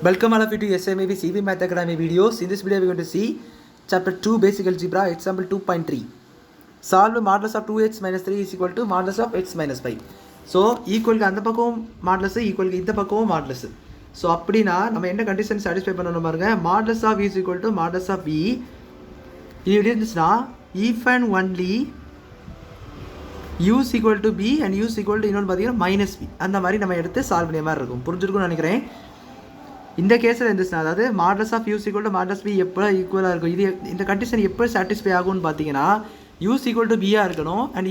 Welcome all of you to SMAB CV Math Academy videos. In this video we are going to see chapter 2 basic algebra example 2.3. Solve modulus of 2x minus 3 is equal to modulus of x minus 5. So equal க்கு அந்த பக்கம் modulus equal க்கு இந்த பக்கமும் modulus. So அப்படினா நம்ம என்ன condition satisfy பண்ணனும் பாருங்க. Modulus of v is equal to modulus of v. இது எப்படி இருந்துச்சுனா if and only u is equal to b and u is equal to இன்னொன்னு பாத்தீங்கன்னா minus b. அந்த மாதிரி நம்ம எடுத்து சால்வ் பண்ணிய மாதிரி இருக்கும். புரிஞ்சிருக்கும்னு நினைக்கிறேன். இந்த கேஸில் இருந்துச்சுன்னா அதாவது modulus of u's equal to modulus b எப்போ ஈக்குவலாக இருக்கும் இது இந்த கண்டிஷன் எப்போ சாட்டிஸ்ஃபை ஆகும்னு பார்த்தீங்கன்னா யூஸ் ஈக்குவல் டு பியாக இருக்கணும் and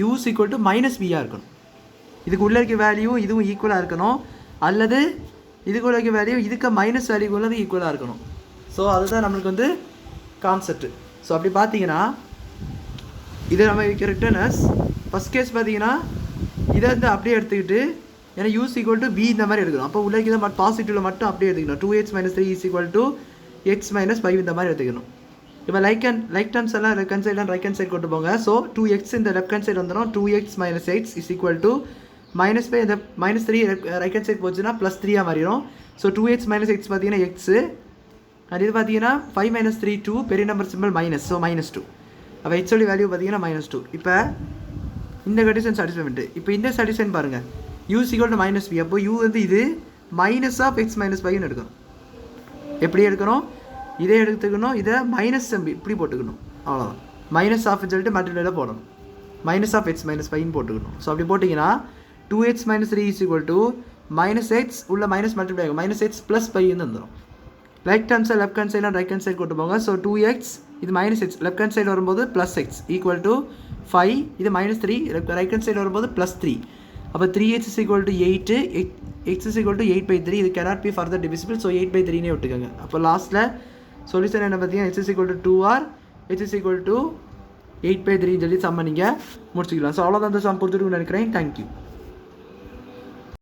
use equal to minus பியாக இருக்கணும். இதுக்கு உள்ள இருக்க வேல்யூ இதுவும் ஈக்குவலாக இருக்கணும் அல்லது இதுக்கு உள்ள இருக்க வேல்யூ இதுக்கு மைனஸ் வேல்யூ உள்ளது ஈக்குவலாக இருக்கணும். ஸோ அதுதான் நம்மளுக்கு வந்து கான்செப்ட். ஸோ அப்படி பார்த்தீங்கன்னா இதை நம்ம ரிட்டர்னஸ் ஃபஸ்ட் கேஸ் பார்த்தீங்கன்னா இதை வந்து அப்படியே எடுத்துக்கிட்டு ஏன்னா யூஸ் ஈக்குவல் டு பி இந்த மாதிரி எடுக்கணும். அப்போ உள்ள இதை பாசிட்டிவ்ல மட்டும் அப்படியே எடுத்துக்கணும். 2x minus 3 is equal to x minus 5 இந்த மாதிரி எடுத்துக்கணும். இப்போ லைக் டர்ம்ஸ் எல்லாம் left hand side and right hand side கொண்டு போங்க. ஸோ 2x இந்த லெஃப்ட் ஹேண்ட் சைடு வந்துடும். 2x minus 8 is equal to minus 5 இந்த minus 3 ரைட் ஹேண்ட் சைடு போச்சுன்னா ப்ளஸ் 3 மாறிடும். ஸோ 2x minus 8 பார்த்தீங்கன்னா எக்ஸு அது இது பார்த்தீங்கன்னா 5 minus 3 2 பெரிய நம்பர் சிம்பிள் மைனஸ். ஸோ -2 அப்போ ஹெச்சோட வேல்யூ பார்த்தீங்கன்னா -2. இப்போ இந்த கண்டிஷன் சாட்டிஸ்ஃபை பண்ணிட்டு இப்போ இந்த சாட்டிஸ்ஃபைன் பாருங்கள் u is equal to minus b. அப்போ u வந்து இது minus of x minus 5 எடுக்கணும். எப்படி எடுக்கணும் இதை எடுத்துக்கணும் இதை மைனஸ் இப்படி போட்டுக்கணும் அவ்வளோதான். மைனஸ் ஆஃப்னு சொல்லிட்டு மல்டிப்ளைல போடணும் மைனஸ் ஆஃப் எக்ஸ் மைனஸ் 5 போட்டுக்கணும். ஸோ அப்படி போட்டிங்கன்னா 2x minus 3 is equal to minus x உள்ள மைனஸ் மல்டிப்ளை ஆகும் minus x plus 5 வந்துடும். Right hand side left hand side right hand side கொண்டு போங்க. ஸோ 2x இது minus x left hand side வரும்போது ப்ளஸ் x ஈக்குவல் டு 5 இது -3 right hand side வரும்போது +3. அப்போ 3x is equal to 8 x is equal to 8/3 இது cannot be further divisible. So 8/3 விட்டுக்கோங்க. அப்போ லாஸ்ட்டில் சொல்யூஷன் என்ன பார்த்தீங்கன்னா x is equal to 2 or x is equal to 8/3 சொல்லி சம்ம நீங்கள் முடிச்சுக்கலாம். ஸோ அவ்வளோதான் அந்த சம் புரிஞ்சுருக்குன்னு நினைக்கிறேன். தேங்க்யூ.